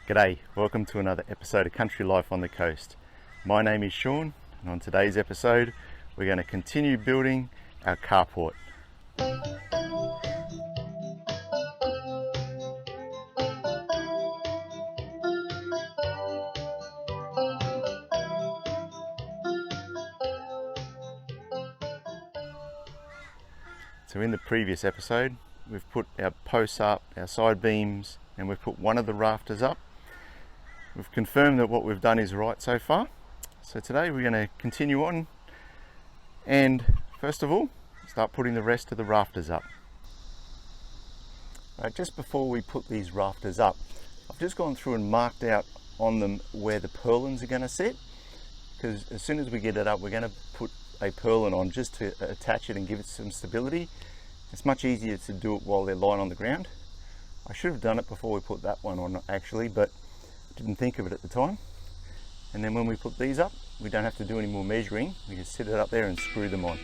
G'day, welcome to another episode of Country Life on the Coast. My name is Sean, and on today's episode we're going to continue building our carport. So in the previous episode we've put our posts up, our side beams, and we've put one of the rafters up. We've confirmed that what we've done is right so far. So today we're going to continue on and first of all start putting the rest of the rafters up. Right, just before we put these rafters up, I've just gone through and marked out on them where the purlins are going to sit, because as soon as we get it up we're going to put a purlin on just to attach it and give it some stability. It's much easier to do it while they're lying on the ground. I should have done it before we put that one on actually, but didn't think of it at the time. And then when we put these up, we don't have to do any more measuring. We just sit it up there and screw them on.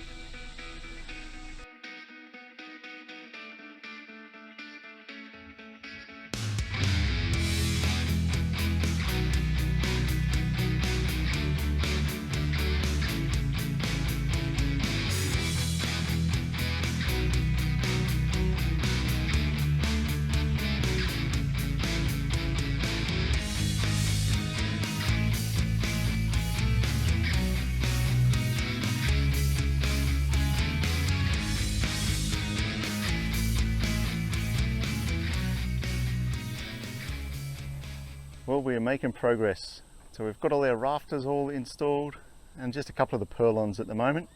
Well, we are making progress. So we've got all our rafters all installed and just a couple of the purlins at the moment.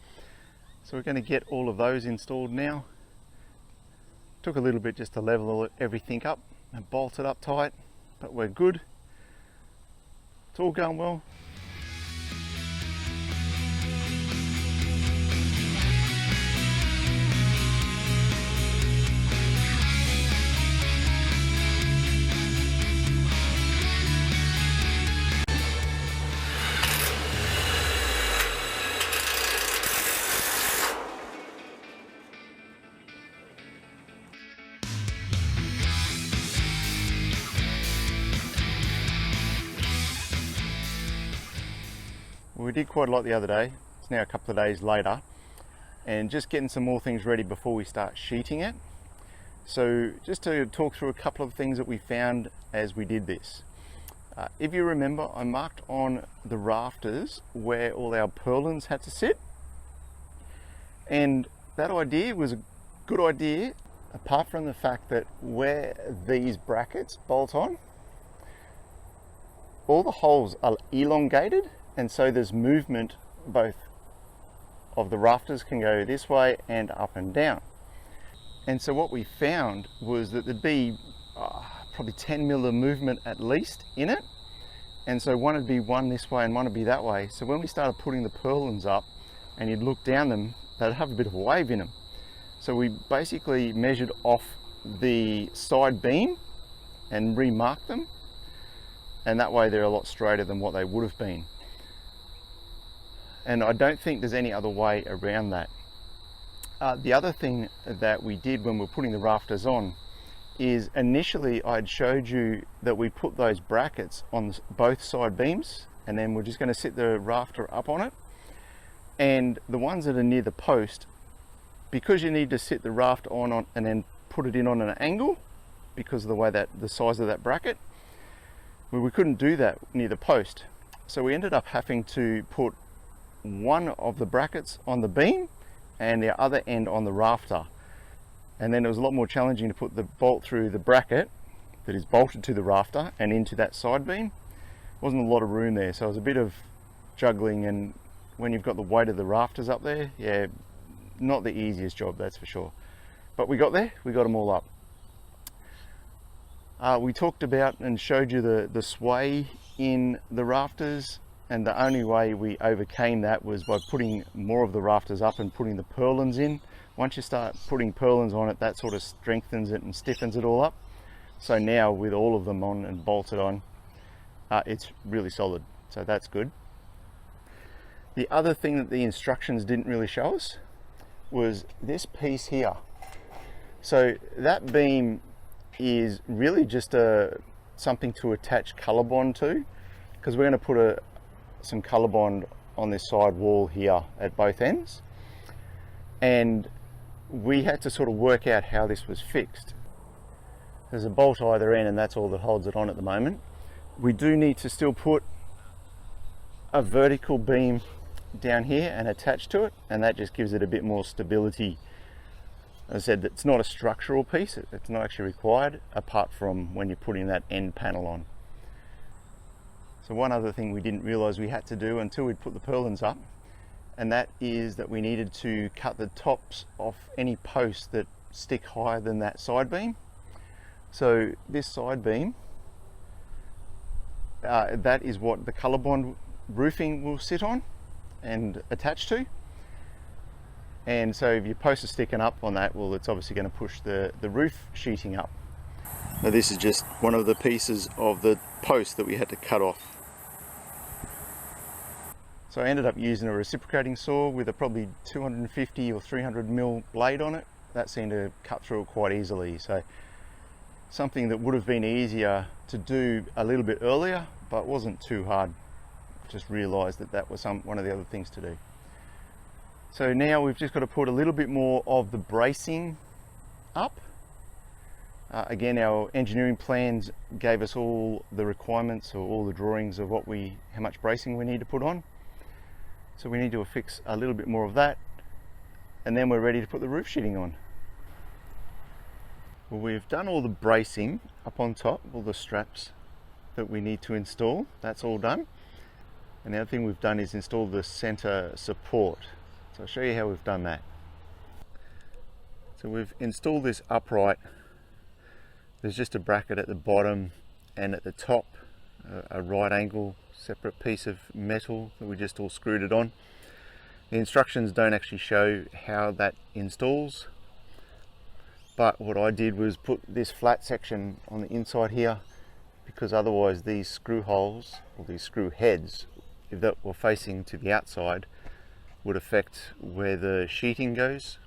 So we're going to get all of those installed now. Took a little bit just to level everything up and bolt it up tight, but we're good. It's all going well. We did quite a lot the other day. It's now a couple of days later and just getting some more things ready before we start sheeting it. So just to talk through a couple of things that we found as we did this. If you remember, I marked on the rafters where all our purlins had to sit, and that idea was a good idea apart from the fact that where these brackets bolt on, all the holes are elongated, and so there's movement both of the rafters can go this way and up and down. And so what we found was that there'd be probably 10 mil of movement at least in it. And so one would be one this way and one would be that way. So when we started putting the purlins up and you'd look down them, they'd have a bit of a wave in them. So we basically measured off the side beam and remarked them. And that way they're a lot straighter than what they would have been. And I don't think there's any other way around that. The other thing that we did when we were putting the rafters on is initially I'd showed you that we put those brackets on both side beams, and then we're just going to sit the rafter up on it. And the ones that are near the post, because you need to sit the raft on and then put it in on an angle because of the way that the size of that bracket, well, we couldn't do that near the post. So we ended up having to put one of the brackets on the beam and the other end on the rafter, and then it was a lot more challenging to put the bolt through the bracket that is bolted to the rafter and into that side beam. Wasn't a lot of room there, so it was a bit of juggling, and when you've got the weight of the rafters up there, yeah, not the easiest job, that's for sure. But we got there, we got them all up. We talked about and showed you the sway in the rafters. And the only way we overcame that was by putting more of the rafters up and putting the purlins in. Once you start putting purlins on it, that sort of strengthens it and stiffens it all up. So now with all of them on and bolted on, it's really solid. So that's good. The other thing that the instructions didn't really show us was this piece here. So that beam is really just a something to attach colour bond to, because we're going to put some colour bond on this side wall here at both ends, and we had to sort of work out how this was fixed. There's a bolt either end, and that's all that holds it on at the moment. We do need to still put a vertical beam down here and attach to it, and that just gives it a bit more stability. As I said, it's not a structural piece, it's not actually required apart from when you're putting that end panel on. So one other thing we didn't realise we had to do until we'd put the purlins up, and that is that we needed to cut the tops off any posts that stick higher than that side beam. So this side beam, that is what the colour bond roofing will sit on and attach to. And so if your posts are sticking up on that, well, it's obviously going to push the roof sheeting up. Now this is just one of the pieces of the post that we had to cut off. So I ended up using a reciprocating saw with a probably 250 or 300 mil blade on it. That seemed to cut through it quite easily. So something that would have been easier to do a little bit earlier, but wasn't too hard. Just realised that that was one of the other things to do. So now we've just got to put a little bit more of the bracing up. Again, our engineering plans gave us all the requirements or all the drawings of how much bracing we need to put on. So we need to affix a little bit more of that, and then we're ready to put the roof sheeting on. Well, we've done all the bracing up on top, all the straps that we need to install. That's all done. And the other thing we've done is install the center support. So I'll show you how we've done that. So we've installed this upright. There's just a bracket at the bottom and at the top, a right angle separate piece of metal that we just all screwed it on. The instructions don't actually show how that installs, but what I did was put this flat section on the inside here, because otherwise these screw holes, or these screw heads, if that were facing to the outside, would affect where the sheeting goes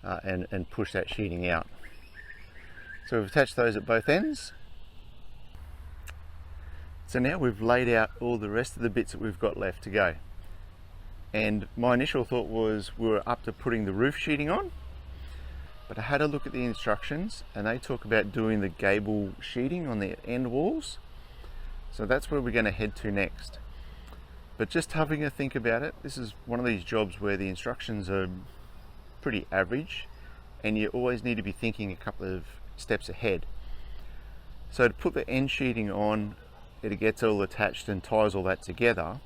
and push that sheeting out. So we've attached those at both ends. So now we've laid out all the rest of the bits that we've got left to go. And my initial thought was we were up to putting the roof sheeting on, but I had a look at the instructions and they talk about doing the gable sheeting on the end walls. So that's where we're going to head to next. But just having a think about it, this is one of these jobs where the instructions are pretty average and you always need to be thinking a couple of steps ahead. So to put the end sheeting on, it gets all attached and ties all that together,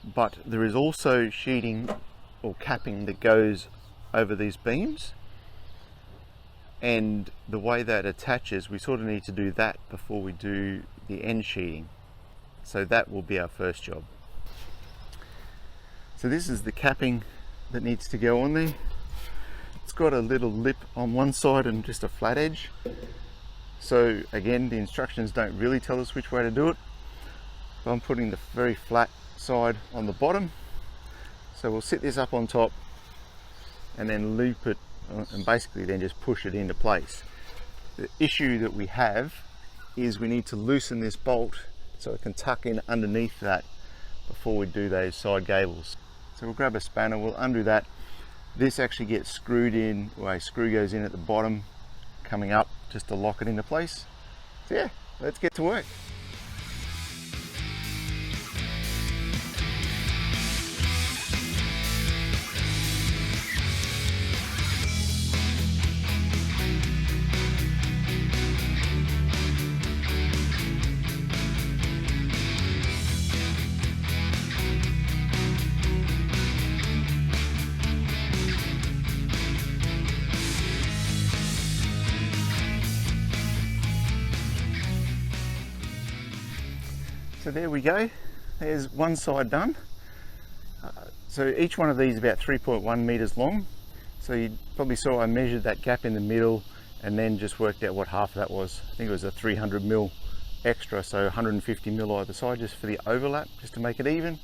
but there is also sheeting or capping that goes over these beams, and the way that attaches, we sort of need to do that before we do the end sheeting. So that will be our first job. So this is the capping that needs to go on there. It's got a little lip on one side and just a flat edge. So again, the instructions don't really tell us which way to do it. But I'm putting the very flat side on the bottom. So we'll sit this up on top and then loop it and basically then just push it into place. The issue that we have is we need to loosen this bolt so it can tuck in underneath that before we do those side gables. So we'll grab a spanner, we'll undo that. This actually gets screwed in, well, a screw goes in at the bottom coming up just to lock it into place. So yeah, let's get to work. So there we go, there's one side done. So each one of these is about 3.1 meters long. So you probably saw I measured that gap in the middle and then just worked out what half of that was. I think it was a 300 mil extra, so 150 mil either side just for the overlap, just to make it even.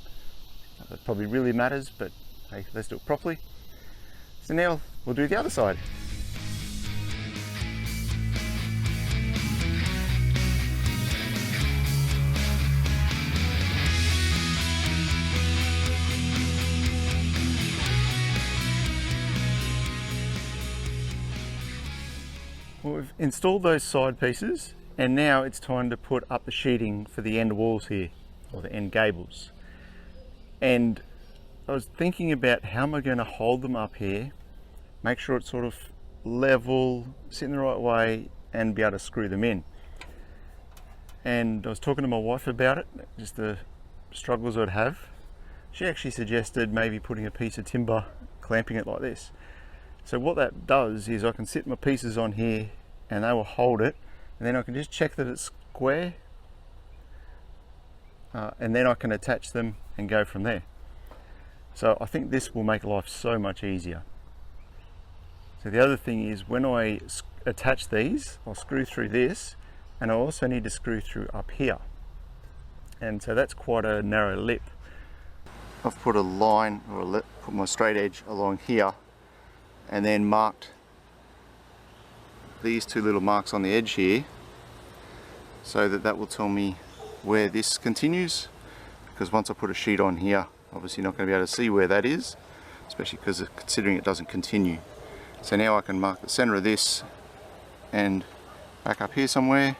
That probably really matters, but hey, let's do it properly. So now we'll do the other side. we've installed those side pieces, and now it's time to put up the sheeting for the end walls here, or the end gables. And I was thinking about how am I going to hold them up here, make sure it's sort of level, sit in the right way, and be able to screw them in. And I was talking to my wife about it, just the struggles I'd have. She actually suggested maybe putting a piece of timber, clamping it like this. So what that does is I can sit my pieces on here and they will hold it, and then I can just check that it's square, and then I can attach them and go from there. So I think this will make life so much easier. So the other thing is, when I attach these, I'll screw through this, and I also need to screw through up here. And so that's quite a narrow lip. I've put a line, or put my straight edge along here, and then marked these two little marks on the edge here, so that will tell me where this continues, because once I put a sheet on here, obviously not going to be able to see where that is, especially because considering it doesn't continue. So now I can mark the center of this and back up here somewhere,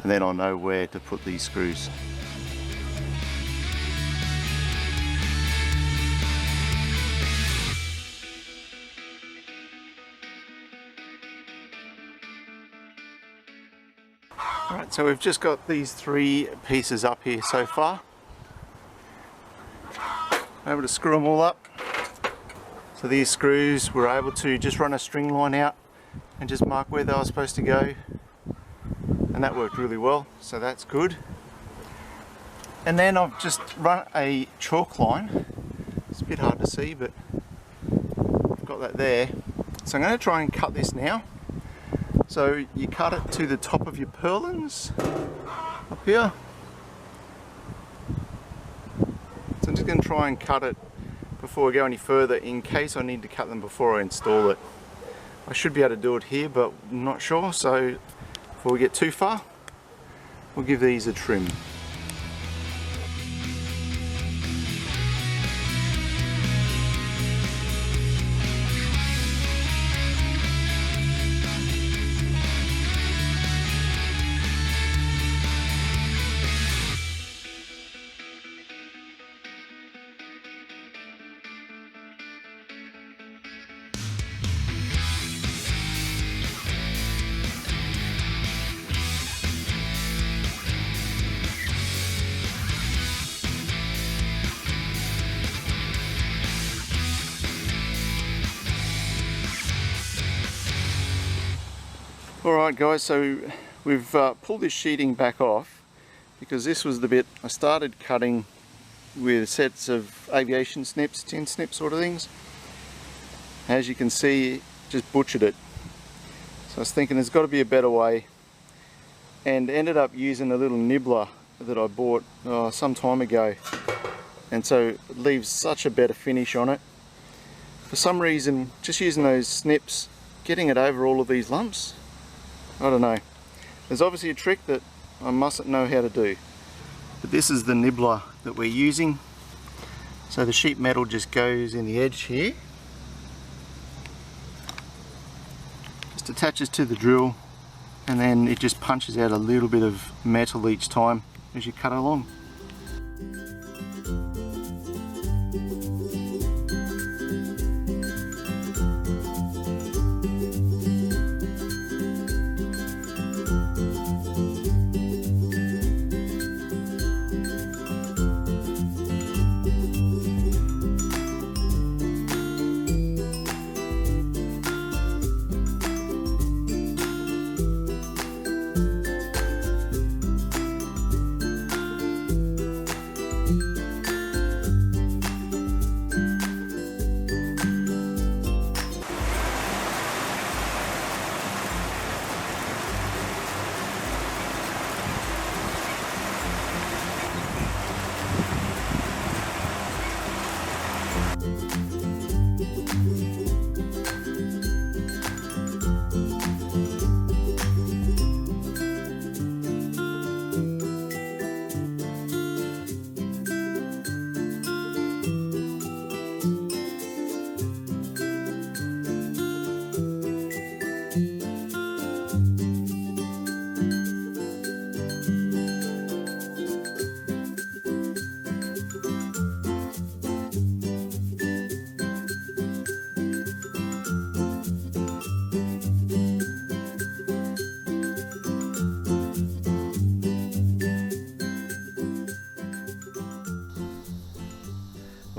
and then I'll know where to put these screws. Alright, so we've just got these three pieces up here so far. Able to screw them all up. So these screws, we're able to just run a string line out and just mark where they were supposed to go, and that worked really well, so that's good. And then I've just run a chalk line. It's a bit hard to see, but I've got that there. So I'm going to try and cut this now. So you cut it to the top of your purlins up here. So I'm just going to try and cut it before we go any further, in case I need to cut them before I install it. I should be able to do it here, but I'm not sure, so before we get too far, we'll give these a trim. Alright guys, so we've pulled this sheeting back off, because this was the bit I started cutting with sets of aviation snips, tin snip sort of things. As you can see, just butchered it. So I was thinking there's got to be a better way, and ended up using a little nibbler that I bought some time ago, and so it leaves such a better finish on it. For some reason, just using those snips, getting it over all of these lumps, I don't know. There's obviously a trick that I mustn't know how to do. But this is the nibbler that we're using. So the sheet metal just goes in the edge here. Just attaches to the drill, and then it just punches out a little bit of metal each time as you cut along.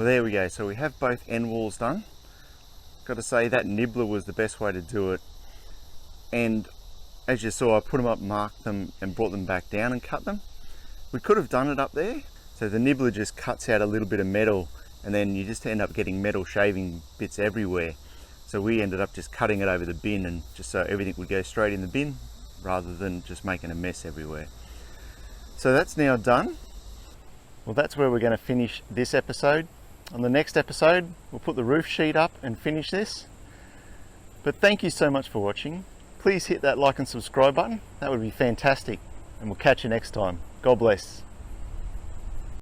Well, there we go. So we have both end walls done. Got to say that nibbler was the best way to do it. And as you saw, I put them up, marked them and brought them back down and cut them. We could have done it up there. So the nibbler just cuts out a little bit of metal and then you just end up getting metal shaving bits everywhere. So we ended up just cutting it over the bin, and just so everything would go straight in the bin rather than just making a mess everywhere. So that's now done. Well, that's where we're going to finish this episode. On the next episode, we'll put the roof sheet up and finish this. But thank you so much for watching. Please hit that like and subscribe button. That would be fantastic. And we'll catch you next time. God bless.